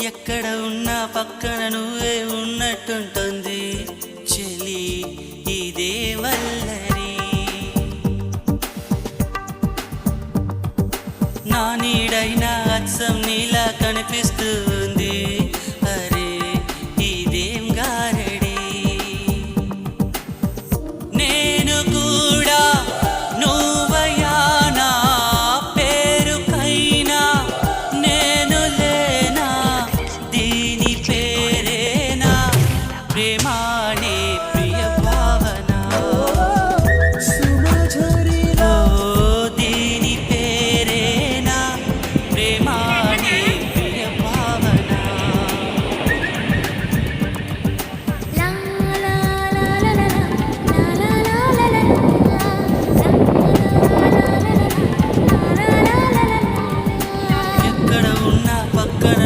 ఎక్కడ ఉన్నా పక్కన నువ్వే ఉన్నట్టుంటుంది చెలి ఇదే వల్లరి. నా నీడైనా అచ్చం నీలా కనిపిస్తుంది